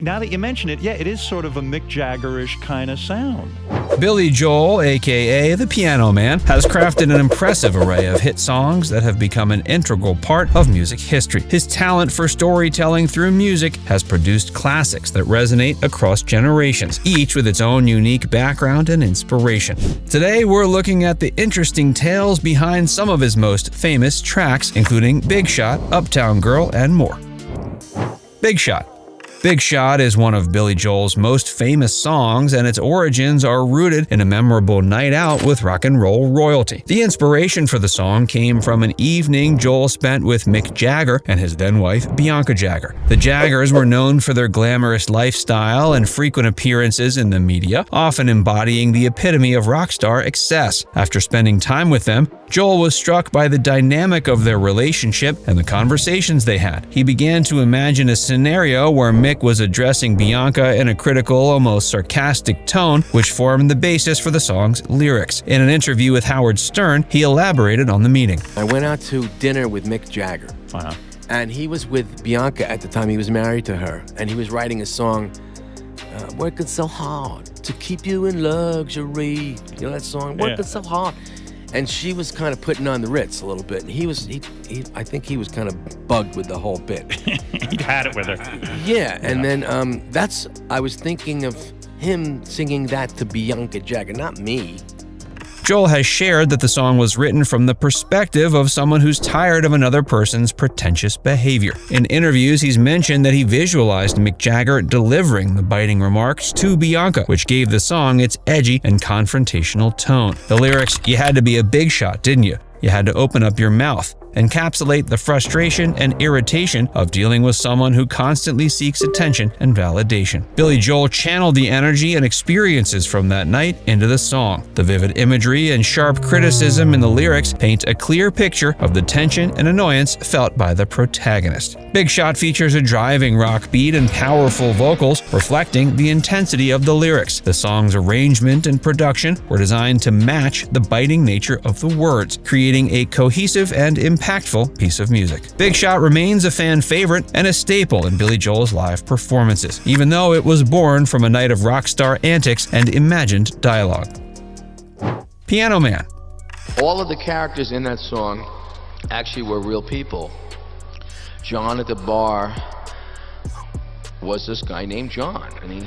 Now that you mention it, yeah, it is sort of a Mick Jagger-ish kind of sound. Billy Joel, aka the Piano Man, has crafted an impressive array of hit songs that have become an integral part of music history. His talent for storytelling through music has produced classics that resonate across generations, each with its own unique background and inspiration. Today, we're looking at the interesting tales behind some of his most famous tracks, including Big Shot, Uptown Girl, and more. Big Shot. Big Shot is one of Billy Joel's most famous songs, and its origins are rooted in a memorable night out with rock and roll royalty. The inspiration for the song came from an evening Joel spent with Mick Jagger and his then-wife Bianca Jagger. The Jaggers were known for their glamorous lifestyle and frequent appearances in the media, often embodying the epitome of rock star excess. After spending time with them, Joel was struck by the dynamic of their relationship and the conversations they had. He began to imagine a scenario where Mick was addressing Bianca in a critical, almost sarcastic tone, which formed the basis for the song's lyrics. In an interview with Howard Stern, he elaborated on the meeting. I went out to dinner with Mick Jagger, and he was with Bianca at the time. He was married to her, and he was writing a song, working so hard to keep you in luxury. You know that song? Working so hard. And she was kind of putting on the Ritz a little bit. And I think he was kind of bugged with the whole bit. He'd had it with her. Yeah, and then I was thinking of him singing that to Bianca Jagger, not me. Joel has shared that the song was written from the perspective of someone who's tired of another person's pretentious behavior. In interviews, he's mentioned that he visualized Mick Jagger delivering the biting remarks to Bianca, which gave the song its edgy and confrontational tone. The lyrics, "You had to be a big shot, didn't you? You had to open up your mouth," encapsulate the frustration and irritation of dealing with someone who constantly seeks attention and validation. Billy Joel channeled the energy and experiences from that night into the song. The vivid imagery and sharp criticism in the lyrics paint a clear picture of the tension and annoyance felt by the protagonist. Big Shot features a driving rock beat and powerful vocals, reflecting the intensity of the lyrics. The song's arrangement and production were designed to match the biting nature of the words, creating a cohesive and impactful piece of music. Big Shot remains a fan favorite and a staple in Billy Joel's live performances, even though it was born from a night of rock star antics and imagined dialogue. Piano Man. All of the characters in that song actually were real people. John at the bar was this guy named John, and he...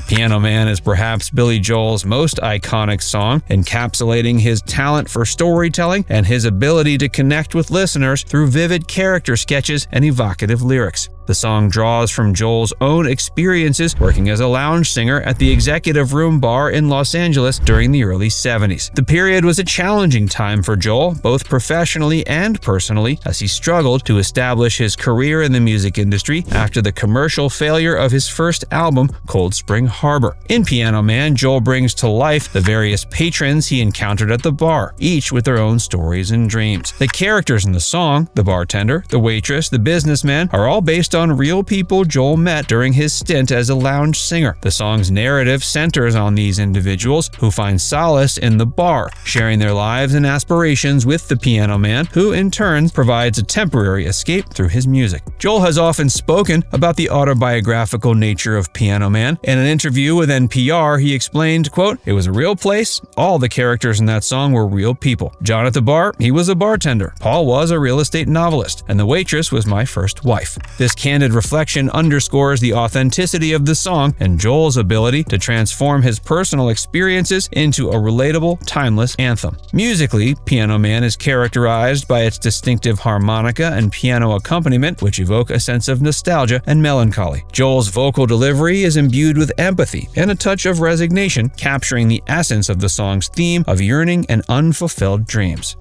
Piano Man is perhaps Billy Joel's most iconic song, encapsulating his talent for storytelling and his ability to connect with listeners through vivid character sketches and evocative lyrics. The song draws from Joel's own experiences working as a lounge singer at the Executive Room Bar in Los Angeles during the early 70s. The period was a challenging time for Joel, both professionally and personally, as he struggled to establish his career in the music industry after the commercial failure of his first album, Cold Spring Harbor. In Piano Man, Joel brings to life the various patrons he encountered at the bar, each with their own stories and dreams. The characters in the song, the bartender, the waitress, the businessman, are all based on real people Joel met during his stint as a lounge singer. The song's narrative centers on these individuals who find solace in the bar, sharing their lives and aspirations with the Piano Man, who in turn provides a temporary escape through his music. Joel has often spoken about the autobiographical nature of Piano Man. In an interview with NPR, he explained, quote, "It was a real place. All the characters in that song were real people. John at the bar, he was a bartender. Paul was a real estate novelist, and the waitress was my first wife." This candid reflection underscores the authenticity of the song and Joel's ability to transform his personal experiences into a relatable, timeless anthem. Musically, Piano Man is characterized by its distinctive harmonica and piano accompaniment, which evoke a sense of nostalgia and melancholy. Joel's vocal delivery is imbued with empathy and a touch of resignation, capturing the essence of the song's theme of yearning and unfulfilled dreams.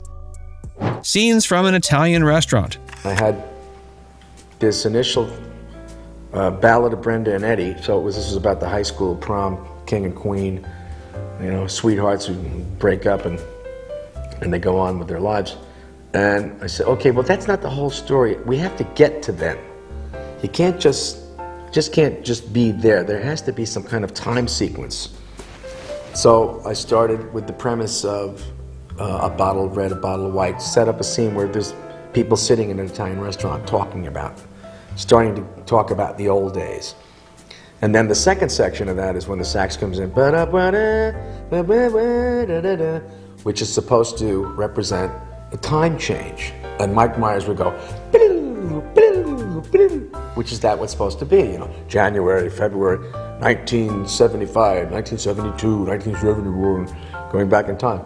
Scenes from an Italian restaurant. I had this initial Ballad of Brenda and Eddie, so this was about the high school prom, king and queen, sweethearts who break up and they go on with their lives. And I said, okay, well that's not the whole story. We have to get to them. You can't can't just be there. There has to be some kind of time sequence. So I started with the premise of a bottle of red, a bottle of white, set up a scene where there's people sitting in an Italian restaurant starting to talk about the old days. And then the second section of that is when the sax comes in, which is supposed to represent a time change. And Mike Myers would go, which is that what's supposed to be, you know, January, February, 1975, 1972, 1971, going back in time.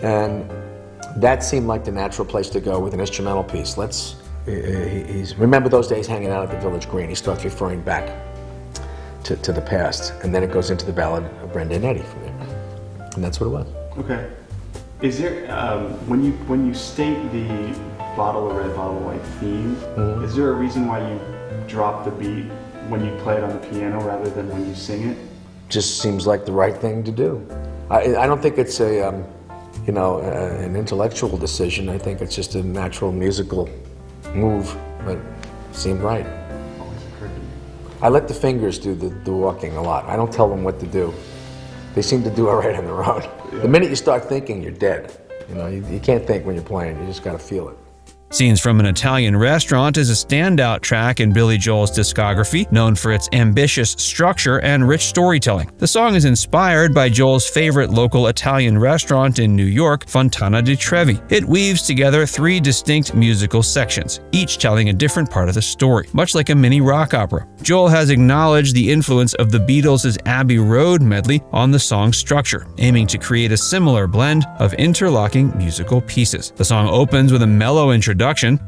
And that seemed like the natural place to go with an instrumental piece. Remember those days hanging out at the Village Green. He starts referring back to the past, and then it goes into the ballad of Brenda and Eddie from there. And that's what it was. Okay. Is there, when you state the bottle of red, bottle of white theme, is there a reason why you drop the beat when you play it on the piano rather than when you sing it? Just seems like the right thing to do. I don't think it's an intellectual decision. I think it's just a natural musical move that seemed right. Always occurred to me. I let the fingers do the walking a lot. I don't tell them what to do. They seem to do it right on their own. Yeah. The minute you start thinking, you're dead. You know, you can't think when you're playing. You just got to feel it. Scenes from an Italian Restaurant is a standout track in Billy Joel's discography, known for its ambitious structure and rich storytelling. The song is inspired by Joel's favorite local Italian restaurant in New York, Fontana di Trevi. It weaves together three distinct musical sections, each telling a different part of the story, much like a mini rock opera. Joel has acknowledged the influence of the Beatles' Abbey Road medley on the song's structure, aiming to create a similar blend of interlocking musical pieces. The song opens with a mellow introduction,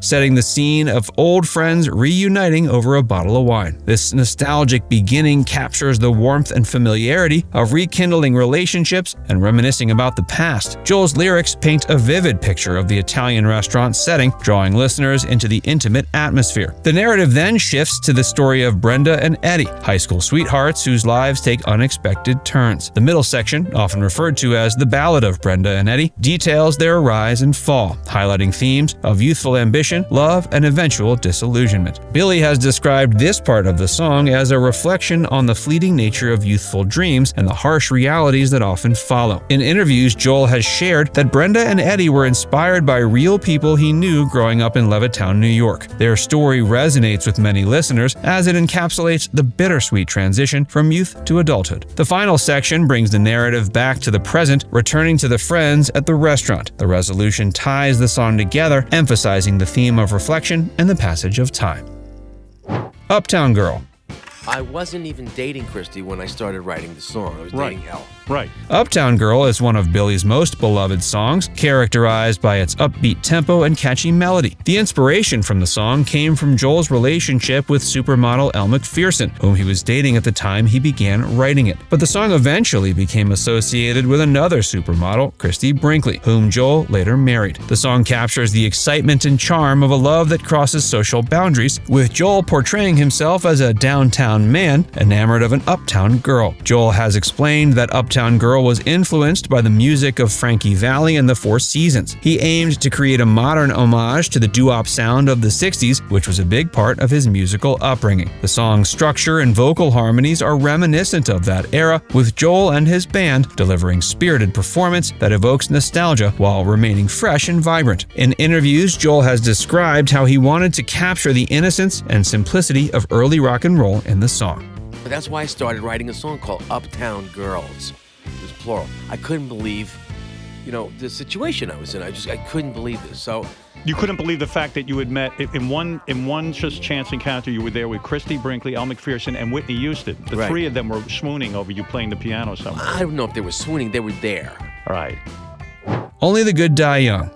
setting the scene of old friends reuniting over a bottle of wine. This nostalgic beginning captures the warmth and familiarity of rekindling relationships and reminiscing about the past. Joel's lyrics paint a vivid picture of the Italian restaurant setting, drawing listeners into the intimate atmosphere. The narrative then shifts to the story of Brenda and Eddie, high school sweethearts whose lives take unexpected turns. The middle section, often referred to as the Ballad of Brenda and Eddie, details their rise and fall, highlighting themes of youthful ambition, love, and eventual disillusionment. Billy has described this part of the song as a reflection on the fleeting nature of youthful dreams and the harsh realities that often follow. In interviews, Joel has shared that Brenda and Eddie were inspired by real people he knew growing up in Levittown, New York. Their story resonates with many listeners as it encapsulates the bittersweet transition from youth to adulthood. The final section brings the narrative back to the present, returning to the friends at the restaurant. The resolution ties the song together, emphasizing the theme of reflection and the passage of time. Uptown Girl. I wasn't even dating Christy when I started writing the song. I was dating Elle. Right. Uptown Girl is one of Billy's most beloved songs, characterized by its upbeat tempo and catchy melody. The inspiration from the song came from Joel's relationship with supermodel Elle Macpherson, whom he was dating at the time he began writing it. But the song eventually became associated with another supermodel, Christy Brinkley, whom Joel later married. The song captures the excitement and charm of a love that crosses social boundaries, with Joel portraying himself as a downtown man enamored of an uptown girl. Joel has explained that Uptown Girl was influenced by the music of Frankie Valli and the Four Seasons. He aimed to create a modern homage to the doo-wop sound of the 60s, which was a big part of his musical upbringing. The song's structure and vocal harmonies are reminiscent of that era, with Joel and his band delivering spirited performance that evokes nostalgia while remaining fresh and vibrant. In interviews, Joel has described how he wanted to capture the innocence and simplicity of early rock and roll in the song. But that's why I started writing a song called Uptown Girls. It was plural. I couldn't believe, the situation I was in. I couldn't believe this. So You couldn't believe the fact that you had met in one just chance encounter. You were there with Christy Brinkley, Elle Macpherson, and Whitney Houston. The three of them were swooning over you playing the piano somewhere. I don't know if they were swooning. They were there. All right. Only the Good Die Young.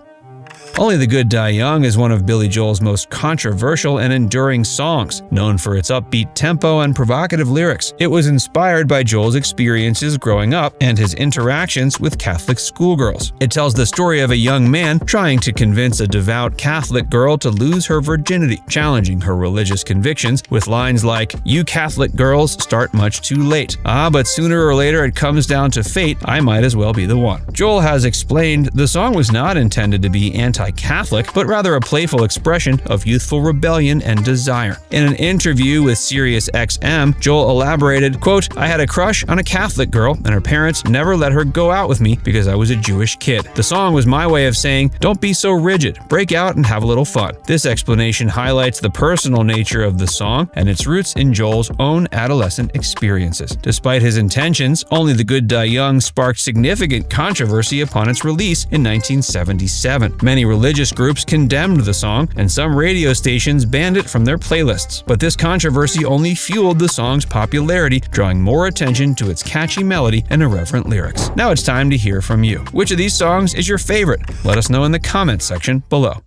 Only the Good Die Young is one of Billy Joel's most controversial and enduring songs, known for its upbeat tempo and provocative lyrics. It was inspired by Joel's experiences growing up and his interactions with Catholic schoolgirls. It tells the story of a young man trying to convince a devout Catholic girl to lose her virginity, challenging her religious convictions with lines like, "You Catholic girls start much too late. But sooner or later it comes down to fate. I might as well be the one." Joel has explained the song was not intended to be anti anti-Catholic, but rather a playful expression of youthful rebellion and desire. In an interview with Sirius XM, Joel elaborated, quote, "I had a crush on a Catholic girl, and her parents never let her go out with me because I was a Jewish kid. The song was my way of saying, don't be so rigid, break out and have a little fun." This explanation highlights the personal nature of the song and its roots in Joel's own adolescent experiences. Despite his intentions, Only the Good Die Young sparked significant controversy upon its release in 1977. Many religious groups condemned the song, and some radio stations banned it from their playlists. But this controversy only fueled the song's popularity, drawing more attention to its catchy melody and irreverent lyrics. Now it's time to hear from you. Which of these songs is your favorite? Let us know in the comments section below.